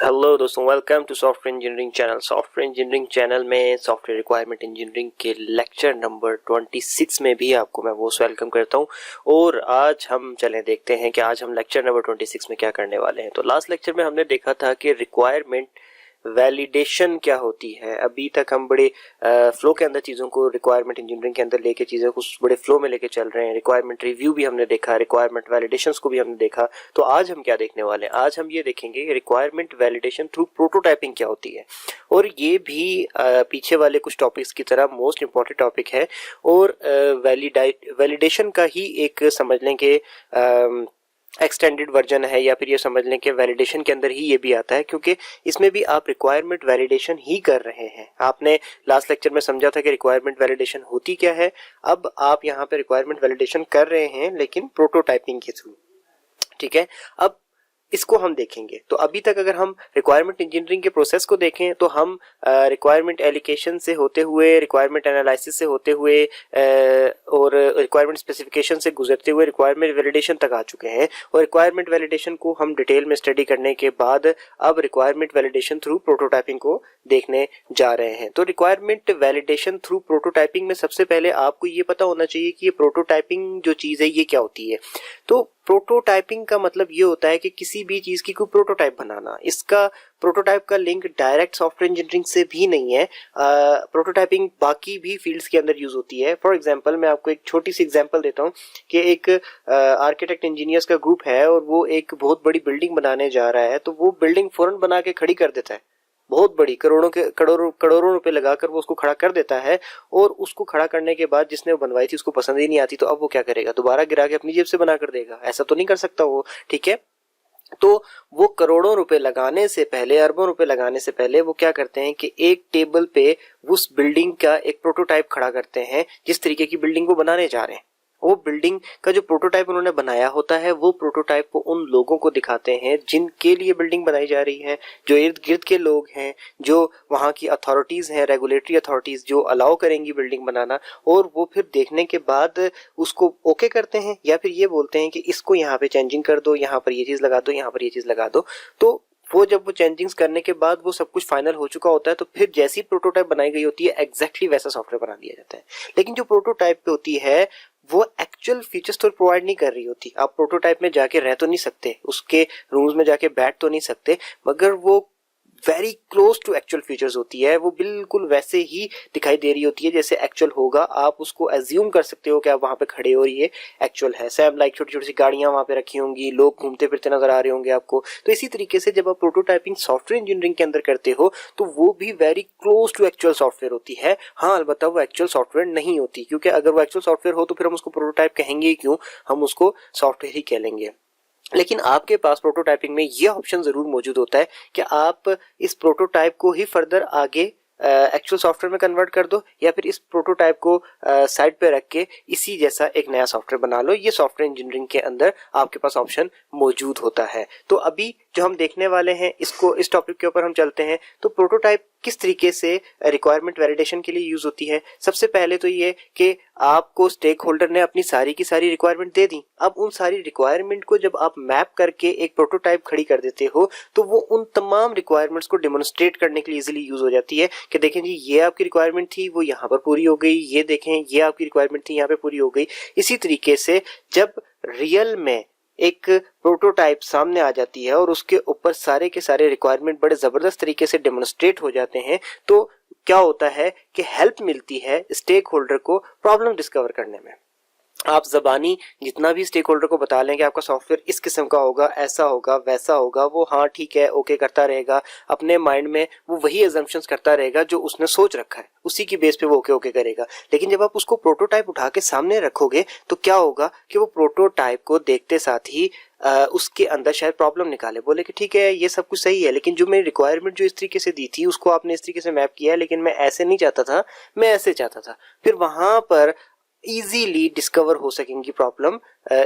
Hello दोस्तों, welcome to software engineering channel. Software engineering channel में software requirement engineering के lecture number 26 में भी आपको मैं मोस्ट वेलकम करता हूं। और आज हम चलें देखते हैं कि आज हम लेक्चर नंबर 26 में क्या करने वाले हैं। तो लास्ट लेक्चर में हमने देखा था कि रिक्वायरमेंट वैलिडेशन क्या होती है। अभी तक हम बड़े फ्लो के अंदर चीज़ों को रिक्वायरमेंट इंजीनियरिंग के अंदर लेके चीज़ों को बड़े फ्लो में लेके चल रहे हैं। रिक्वायरमेंट रिव्यू भी हमने देखा, रिक्वायरमेंट वैलिडेशंस को भी हमने देखा। तो आज हम क्या देखने वाले हैं? आज हम ये देखेंगे कि रिक्वायरमेंट वैलिडेशन थ्रू प्रोटोटाइपिंग क्या होती है। और ये भी पीछे वाले कुछ टॉपिक्स की तरह मोस्ट इंपॉर्टेंट टॉपिक है और वैलिडेशन का ही एक समझ लें कि एक्सटेंडेड वर्जन है, या फिर ये समझ लें कि वैलिडेशन के अंदर ही ये भी आता है, क्योंकि इसमें भी आप रिक्वायरमेंट वैलिडेशन ही कर रहे हैं। आपने लास्ट लेक्चर में समझा था कि रिक्वायरमेंट वैलिडेशन होती क्या है। अब आप यहाँ पे रिक्वायरमेंट वैलिडेशन कर रहे हैं लेकिन प्रोटोटाइपिंग के थ्रू। ठीक है, अब इसको हम देखेंगे। तो अभी तक अगर हम रिक्वायरमेंट इंजीनियरिंग के प्रोसेस को देखें तो हम रिक्वायरमेंट एलिकेशन से होते हुए, रिक्वायरमेंट एनालिसिस से होते हुए और रिक्वायरमेंट स्पेसिफिकेशन से गुजरते हुए रिक्वायरमेंट वैलिडेशन तक आ चुके हैं। और रिक्वायरमेंट वैलिडेशन को हम डिटेल में स्टडी करने के बाद अब रिक्वायरमेंट वैलिडेशन थ्रू प्रोटोटाइपिंग को देखने जा रहे हैं। तो रिक्वायरमेंट वैलिडेशन थ्रू प्रोटोटाइपिंग में सबसे पहले आपको ये पता होना चाहिए कि ये प्रोटोटाइपिंग जो चीज़ है ये क्या होती है। तो प्रोटोटाइपिंग का मतलब ये होता है कि किसी भी चीज की कोई प्रोटोटाइप बनाना। इसका प्रोटोटाइप का लिंक डायरेक्ट सॉफ्टवेयर इंजीनियरिंग से भी नहीं है। प्रोटोटाइपिंग बाकी भी फील्ड्स के अंदर यूज होती है। फॉर एग्जांपल मैं आपको एक छोटी सी एग्जांपल देता हूँ कि एक आर्किटेक्ट इंजीनियर्स का ग्रुप है और वो एक बहुत बड़ी बिल्डिंग बनाने जा रहा है। तो वो बिल्डिंग फौरन बना के खड़ी कर देता है, बहुत बड़ी, करोड़ों रुपए लगाकर वो उसको खड़ा कर देता है। और उसको खड़ा करने के बाद जिसने वो बनवाई थी उसको पसंद ही नहीं आती, तो अब वो क्या करेगा? दोबारा गिरा के अपनी जेब से बना कर देगा? ऐसा तो नहीं कर सकता वो। ठीक है, तो वो करोड़ों रुपए लगाने से पहले, अरबों रुपए लगाने से पहले वो क्या करते हैं कि एक टेबल पे उस बिल्डिंग का एक प्रोटोटाइप खड़ा करते हैं। जिस तरीके की बिल्डिंग वो बनाने जा रहे हैं, वो बिल्डिंग का जो प्रोटोटाइप उन्होंने बनाया होता है, वो प्रोटोटाइप को उन लोगों को दिखाते हैं जिनके लिए बिल्डिंग बनाई जा रही है, जो इर्द गिर्द के लोग हैं, जो वहाँ की अथॉरिटीज हैं, रेगुलेटरी अथॉरिटीज जो अलाउ करेंगी बिल्डिंग बनाना। और वो फिर देखने के बाद उसको ओके करते हैं, या फिर ये बोलते हैं कि इसको यहाँ पे चेंजिंग कर दो, यहाँ पर ये चीज लगा दो, यहाँ पर ये चीज लगा दो। तो वो जब वो चेंजिंग्स करने के बाद वो सब कुछ फाइनल हो चुका होता है, तो फिर जैसी प्रोटोटाइप बनाई गई होती है एग्जैक्टली वैसा सॉफ्टवेयर बना दिया जाता है। लेकिन जो प्रोटोटाइप पे होती है वो एक्चुअल फीचर्स तो प्रोवाइड नहीं कर रही होती। आप प्रोटोटाइप में जाके रह तो नहीं सकते, उसके रूम्स में जाके बैठ तो नहीं सकते, मगर वो very close to actual features होती है। वो बिल्कुल वैसे ही दिखाई दे रही होती है जैसे एक्चुअल होगा। आप उसको एज्यूम कर सकते हो कि आप वहां पे खड़े हो, ये एक्चुअल है। सेम लाइक छोटी छोटी सी गाड़ियां वहां पे रखी होंगी, लोग घूमते फिरते नजर आ रहे होंगे आपको। तो इसी तरीके से जब आप प्रोटोटाइपिंग सॉफ्टवेयर इंजीनियरिंग के अंदर करते हो तो वो भी very close to actual software होती है। हाँ, अलबत्ता वो एक्चुअल सॉफ्टवेयर नहीं होती, क्योंकि अगर वो एक्चुअल सॉफ्टवेयर हो तो फिर हम उसको प्रोटोटाइप कहेंगे ही क्यों, हम उसको सॉफ्टवेयर ही कह लेंगे। लेकिन आपके पास प्रोटोटाइपिंग में यह ऑप्शन जरूर मौजूद होता है कि आप इस प्रोटोटाइप को ही फर्दर आगे एक्चुअल सॉफ्टवेयर में कन्वर्ट कर दो, या फिर इस प्रोटोटाइप को साइड पे रख के इसी जैसा एक नया सॉफ्टवेयर बना लो। ये सॉफ्टवेयर इंजीनियरिंग के अंदर आपके पास ऑप्शन मौजूद होता है। तो अभी जो हम देखने वाले हैं इसको, इस टॉपिक के ऊपर हम चलते हैं। तो प्रोटोटाइप किस तरीके से रिक्वायरमेंट वैलिडेशन के लिए यूज होती है। सबसे पहले तो ये कि आपको स्टेक होल्डर ने अपनी सारी की सारी रिक्वायरमेंट दे दी। अब उन सारी रिक्वायरमेंट को जब आप मैप करके एक प्रोटोटाइप खड़ी कर देते हो तो वो उन तमाम रिक्वायरमेंट्स को डेमोन्स्ट्रेट करने के लिए इजीली यूज हो जाती है कि देखें जी, ये आपकी रिक्वायरमेंट थी, वो यहाँ पर पूरी हो गई। ये देखें, ये आपकी रिक्वायरमेंट थी, यहाँ पे पूरी हो गई। इसी तरीके से जब रियल में एक प्रोटोटाइप सामने आ जाती है और उसके ऊपर सारे के सारे रिक्वायरमेंट बड़े जबरदस्त तरीके से डेमोन्स्ट्रेट हो जाते हैं, तो क्या होता है कि हेल्प मिलती है स्टेक होल्डर को प्रॉब्लम डिस्कवर करने में। आप जबानी जितना भी स्टेक होल्डर को बता लें कि आपका सॉफ्टवेयर इस किस्म का होगा, ऐसा होगा, वैसा होगा, वो हाँ ठीक है ओके करता रहेगा। अपने माइंड में वो वही अजम्पशंस करता रहेगा जो उसने सोच रखा है, उसी की बेस पे वो ओके ओके करेगा। लेकिन जब आप उसको प्रोटोटाइप उठा के सामने रखोगे तो क्या होगा कि वो प्रोटोटाइप को देखते साथ ही उसके अंदर शायद प्रॉब्लम निकाले, बोले कि ठीक है ये सब कुछ सही है, लेकिन जो मेरी रिक्वायरमेंट जो इस तरीके से दी थी उसको आपने इस तरीके से मैप किया है, लेकिन मैं ऐसे नहीं चाहता था, मैं ऐसे चाहता था। फिर वहां पर इजीली डिस्कवर हो सकेंगी प्रॉब्लम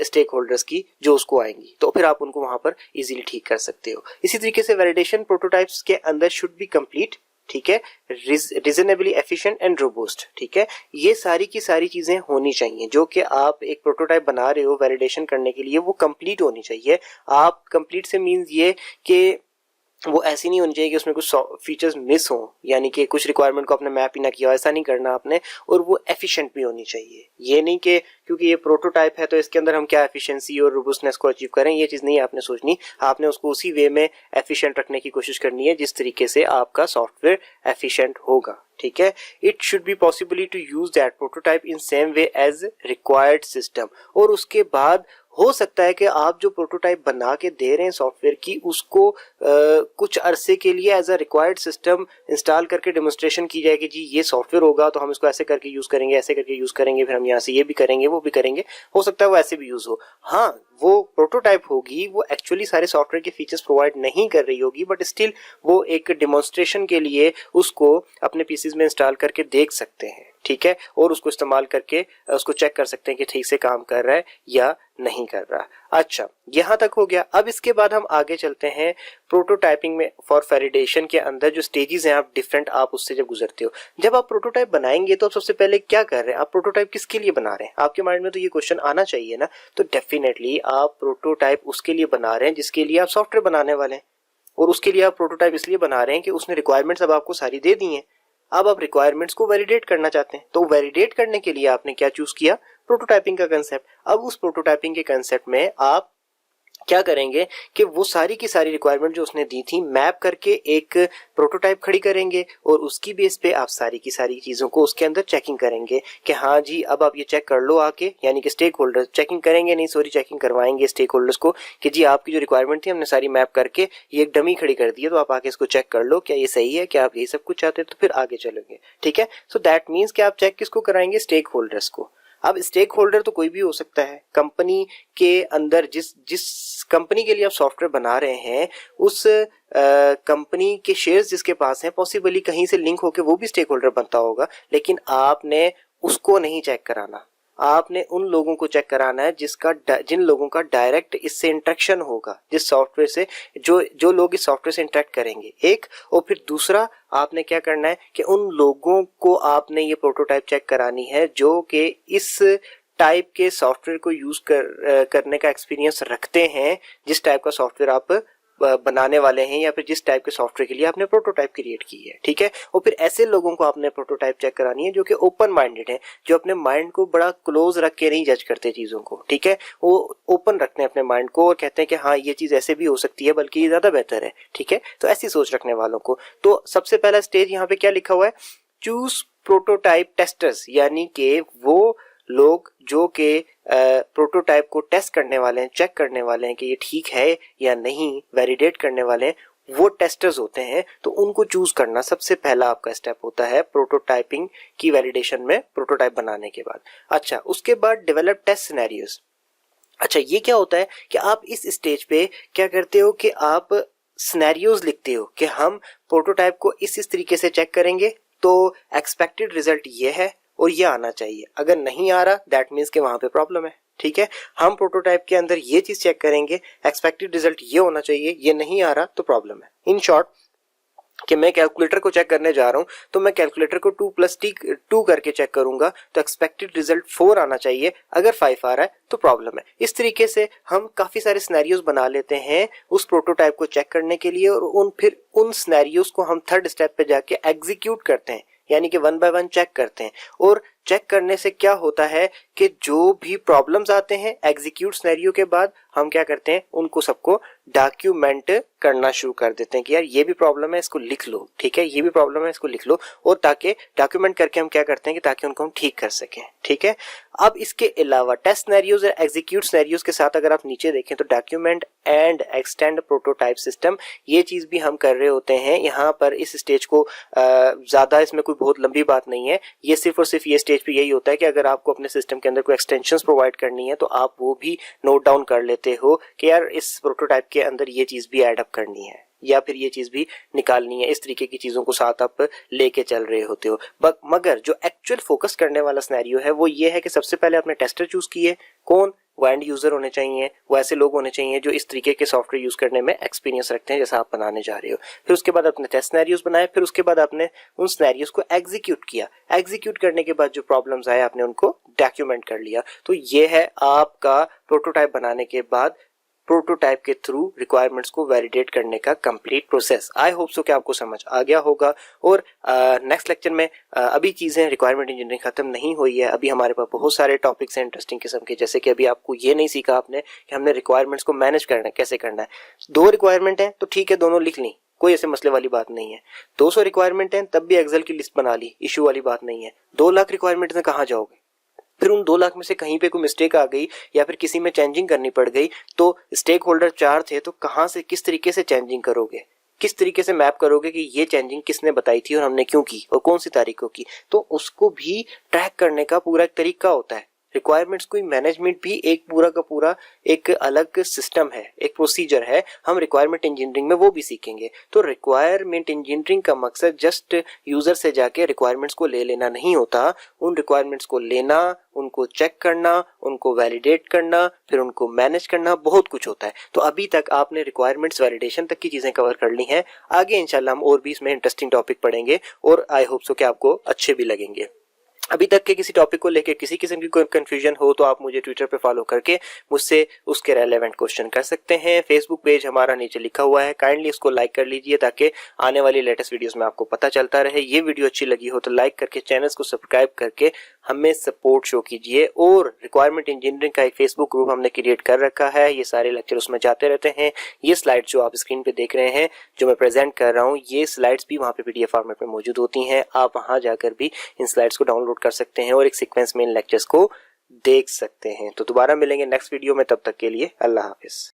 स्टेक होल्डर्स की जो उसको आएंगी, तो फिर आप उनको वहां पर इजीली ठीक कर सकते हो। इसी तरीके से वैलिडेशन प्रोटोटाइप्स के अंदर शुड बी कंप्लीट, ठीक है, रीजनेबली एफिशिएंट एंड रोबस्ट। ठीक है, ये सारी की सारी चीजें होनी चाहिए जो कि आप एक प्रोटोटाइप बना रहे हो वैलिडेशन करने के लिए, वो कंप्लीट होनी चाहिए। आप कंप्लीट से मींस ये कि वो ऐसी नहीं होनी चाहिए कि उसमें कुछ फीचर्स मिस हो, यानी कि कुछ रिक्वायरमेंट को आपने मैप ही ना किया हो, ऐसा नहीं करना आपने। और वो एफिशिएंट भी होनी चाहिए, ये नहीं कि क्योंकि ये प्रोटोटाइप है तो इसके अंदर हम क्या एफिशिएंसी और रोबस्टनेस को अचीव करें, ये चीज़ नहीं आपने सोचनी। आपने उसको उसी वे में एफिशिएंट रखने की कोशिश करनी है जिस तरीके से आपका सॉफ्टवेयर एफिशिएंट होगा, ठीक है। It should be possible to use that prototype in same way as required system. और उसके बाद हो सकता है कि आप जो प्रोटोटाइप बना के दे रहे हैं सॉफ्टवेयर की, उसको कुछ अरसे के लिए as a required system install करके डेमोन्स्ट्रेशन की जाए कि जी ये सॉफ्टवेयर होगा तो हम इसको ऐसे करके यूज करेंगे, ऐसे करके यूज करेंगे, फिर हम यहाँ से ये भी करेंगे वो भी करेंगे। हो सकता है वो ऐसे भी यूज हो। हाँ, वो प्रोटोटाइप होगी, वो एक्चुअली सारे सॉफ्टवेयर के फीचर्स प्रोवाइड नहीं कर रही होगी, बट स्टिल वो एक डेमोन्स्ट्रेशन के लिए उसको अपने पीसीज में इंस्टॉल करके देख सकते हैं, ठीक है। और उसको इस्तेमाल करके उसको चेक कर सकते हैं कि ठीक से काम कर रहा है या नहीं कर रहा। अच्छा, यहां तक हो गया। अब इसके बाद हम आगे चलते हैं प्रोटोटाइपिंग में। फॉर वैलिडेशन के अंदर जो स्टेजेस हैं आप डिफरेंट, आप उससे जब गुजरते हो, जब आप प्रोटोटाइप बनाएंगे तो आप सबसे पहले क्या कर रहे हैं, आप प्रोटोटाइप किसके लिए बना रहे हैं? आपके माइंड में तो ये क्वेश्चन आना चाहिए ना। तो डेफिनेटली आप प्रोटोटाइप उसके लिए बना रहे हैं जिसके लिए आप सॉफ्टवेयर बनाने वाले हैं। और उसके लिए आप प्रोटोटाइप इसलिए बना रहे हैं कि उसने रिक्वायरमेंट्स अब आपको सारी दे दी हैं। अब आप रिक्वायरमेंट्स को वैलिडेट करना चाहते हैं, तो वैलिडेट करने के लिए आपने क्या चूज किया? प्रोटोटाइपिंग का कंसेप्ट। अब उस प्रोटोटाइपिंग के कंसेप्ट में आप क्या करेंगे कि वो सारी की सारी रिक्वायरमेंट जो उसने दी थी मैप करके एक प्रोटोटाइप खड़ी करेंगे, और उसकी बेस पे आप सारी की सारी चीजों को उसके अंदर चेकिंग करेंगे कि हाँ जी अब आप ये चेक कर लो आके, यानी कि स्टेक होल्डर चेकिंग करेंगे, नहीं सॉरी चेकिंग करवाएंगे स्टेक होल्डर्स को कि जी आपकी जो रिक्वायरमेंट थी हमने सारी मैप करके ये एक डमी खड़ी कर दी है, तो आप आके इसको चेक कर लो क्या ये सही है, क्या आप यही सब कुछ चाहते हैं, तो फिर आगे चलोगे, ठीक है। सो दैट मीन्स कि आप चेक किसको कराएंगे? स्टेक होल्डर्स को। अब स्टेक होल्डर तो कोई भी हो सकता है कंपनी के अंदर, जिस कंपनी के लिए आप सॉफ्टवेयर बना रहे हैं उस कंपनी के शेयर्स जिसके पास हैं, पॉसिबली कहीं से लिंक होकर वो भी स्टेक होल्डर बनता होगा, लेकिन आपने उसको नहीं चेक कराना। आपने उन लोगों को चेक कराना है जिन लोगों का डायरेक्ट इससे इंटरेक्शन होगा, जिस सॉफ्टवेयर से जो लोग इस सॉफ्टवेयर से इंटरेक्ट करेंगे, एक। और फिर दूसरा आपने क्या करना है कि उन लोगों को आपने ये प्रोटोटाइप चेक करानी है जो कि इस टाइप के सॉफ्टवेयर को यूज करने का एक्सपीरियंस रखते हैं, जिस टाइप का सॉफ्टवेयर आप बनाने वाले हैं या फिर जिस टाइप के सॉफ्टवेयर के लिए आपने प्रोटोटाइप क्रिएट की है, ठीक है। और फिर ऐसे लोगों को आपने प्रोटोटाइप चेक करानी है जो कि ओपन माइंडेड है, जो अपने माइंड को बड़ा क्लोज रख के नहीं जज करते चीजों को, ठीक है। वो ओपन रखते हैं अपने माइंड को और कहते हैं कि हाँ ये चीज ऐसे भी हो सकती है, बल्कि ये ज्यादा बेहतर है, ठीक है। तो ऐसी सोच रखने वालों को, तो सबसे पहला स्टेज यहाँ पे क्या लिखा हुआ है? चूज प्रोटोटाइप टेस्टर्स, यानी कि वो लोग जो कि प्रोटोटाइप को टेस्ट करने वाले हैं, चेक करने वाले हैं कि ये ठीक है या नहीं, वैलिडेट करने वाले हैं, वो टेस्टर्स होते हैं। तो उनको चूज करना सबसे पहला आपका स्टेप होता है प्रोटोटाइपिंग की वैलिडेशन में, प्रोटोटाइप बनाने के बाद। अच्छा, उसके बाद डेवलप टेस्ट सिनेरियोस। अच्छा, ये क्या होता है कि आप इस स्टेज पे क्या करते हो कि आप सिनेरियोस लिखते हो कि हम प्रोटोटाइप को इस तरीके से चेक करेंगे तो एक्सपेक्टेड रिजल्ट ये है और ये आना चाहिए। अगर नहीं आ रहा दैट मीन्स कि वहां पे प्रॉब्लम है, ठीक है। हम प्रोटोटाइप के अंदर ये चीज चेक करेंगे, एक्सपेक्टेड रिजल्ट ये होना चाहिए, ये नहीं आ रहा तो प्रॉब्लम है। इन शॉर्ट कि मैं कैलकुलेटर को चेक करने जा रहा हूं तो मैं कैलकुलेटर को 2+2 करके चेक करूंगा तो एक्सपेक्टेड रिजल्ट 4 आना चाहिए, अगर 5 आ रहा है तो प्रॉब्लम है। इस तरीके से हम काफी सारे सिनेरियोस बना लेते हैं उस प्रोटोटाइप को चेक करने के लिए, और फिर उन सिनेरियोस को हम थर्ड स्टेप पे जाके एग्जीक्यूट करते हैं, यानी कि 1 बाय 1 चेक करते हैं। और चेक करने से क्या होता है कि जो भी प्रॉब्लम्स आते हैं एग्जीक्यूट सिनेरियो के बाद, हम क्या करते हैं उनको सबको डॉक्यूमेंट करना शुरू कर देते हैं कि यार ये भी प्रॉब्लम है इसको लिख लो, ठीक है, ये भी प्रॉब्लम है इसको लिख लो, और ताकि डॉक्यूमेंट करके हम क्या करते हैं कि ताकि उनको हम ठीक कर सकें, ठीक है। अब इसके अलावा टेस्ट सिनेरियोस और एग्जीक्यूट सिनेरियोस के साथ अगर आप नीचे देखें तो document and extend prototype system, ये चीज भी हम कर रहे होते हैं यहाँ पर। इस स्टेज को ज्यादा इसमें कोई बहुत लंबी बात नहीं है, ये सिर्फ और सिर्फ ये स्टेज पे यही होता है कि अगर आपको अपने सिस्टम के अंदर कोई एक्सटेंशंस प्रोवाइड करनी है तो आप वो भी नोट डाउन कर लेते हो कि यार इस प्रोटोटाइप के अंदर ये चीज भी ऐड अप करनी है या फिर ये चीज भी निकालनी है। इस तरीके की चीजों को साथ आप लेके चल रहे होते हो। मगर जो एक्चुअल फोकस करने वाला सिनेरियो है वो ये है कि सबसे पहले आपने टेस्टर चूज किए, कौन? वो एंड यूजर होने चाहिए, वो ऐसे लोग होने चाहिए जो इस तरीके के सॉफ्टवेयर यूज करने में एक्सपीरियंस रखते हैं जैसा आप बनाने जा रहे हो। फिर उसके बाद आपने टेस्ट सिनेरियोस बनाए, फिर उसके बाद आपने उन सिनेरियोस को एग्जीक्यूट किया। एग्जीक्यूट करने के बाद जो प्रॉब्लम्स आए आपने उनको डॉक्यूमेंट कर लिया। तो ये है आपका प्रोटोटाइप बनाने के बाद प्रोटोटाइप के थ्रू रिक्वायरमेंट्स को वैलिडेट करने का complete process. I hope so कि आपको समझ आ गया होगा। और नेक्स्ट लेक्चर में अभी चीज़ें रिक्वायरमेंट इंजीनियरिंग खत्म नहीं हुई है, अभी हमारे पास बहुत सारे टॉपिक्स हैं इंटरेस्टिंग किस्म के। जैसे कि अभी आपको ये नहीं सीखा आपने कि हमने रिक्वायरमेंट्स को मैनेज करना है, कैसे करना है। 2 रिक्वायरमेंट है तो ठीक है, दोनों लिख ली, कोई ऐसे मसले वाली बात नहीं है। 200 रिक्वायरमेंट है तब भी एक्सेल की लिस्ट बना ली, इशू वाली बात नहीं है। 2 लाख रिक्वायरमेंट में कहाँ जाओगे? फिर उन 2 लाख में से कहीं पे कोई मिस्टेक आ गई या फिर किसी में चेंजिंग करनी पड़ गई तो स्टेक होल्डर 4 थे, तो कहाँ से किस तरीके से चेंजिंग करोगे, किस तरीके से मैप करोगे कि ये चेंजिंग किसने बताई थी और हमने क्यों की और कौन सी तारीख को की। तो उसको भी ट्रैक करने का पूरा एक तरीका होता है। रिक्वायरमेंट्स कोई मैनेजमेंट भी एक पूरा का पूरा एक अलग सिस्टम है, एक प्रोसीजर है। हम रिक्वायरमेंट इंजीनियरिंग में वो भी सीखेंगे। तो रिक्वायरमेंट इंजीनियरिंग का मकसद जस्ट यूजर से जाके रिक्वायरमेंट्स को ले लेना नहीं होता। उन रिक्वायरमेंट्स को लेना, उनको चेक करना, उनको वैलिडेट करना, फिर उनको मैनेज करना, बहुत कुछ होता है। तो अभी तक आपने रिक्वायरमेंट्स वैलिडेशन तक की चीजें कवर कर ली हैं। आगे इंशाल्लाह हम और भी इसमें इंटरेस्टिंग टॉपिक पढ़ेंगे और आई होप सो कि आपको अच्छे भी लगेंगे। अभी तक के किसी टॉपिक को लेकर किसी किस्म की कोई कंफ्यूजन हो तो आप मुझे ट्विटर पे फॉलो करके मुझसे उसके रेलेवेंट क्वेश्चन कर सकते हैं। फेसबुक पेज हमारा नीचे लिखा हुआ है, काइंडली इसको लाइक कर लीजिए ताकि आने वाली लेटेस्ट वीडियोस में आपको पता चलता रहे। ये वीडियो अच्छी लगी हो तो लाइक करके चैनल को सब्सक्राइब करके हमें सपोर्ट शो कीजिए। और रिक्वायरमेंट इंजीनियरिंग का एक फेसबुक ग्रुप हमने क्रिएट कर रखा है, ये सारे लेक्चर उसमें जाते रहते हैं। ये स्लाइड्स जो आप स्क्रीन पे देख रहे हैं, जो मैं प्रेजेंट कर रहा हूँ, ये स्लाइड्स भी वहाँ पे PDF फॉर्मेट में मौजूद होती हैं। आप वहाँ जाकर भी इन स्लाइड्स को डाउनलोड कर सकते हैं और एक सीक्वेंस में इन लेक्चर्स को देख सकते हैं। तो दोबारा मिलेंगे नेक्स्ट वीडियो में, तब तक के लिए अल्लाह हाफिज।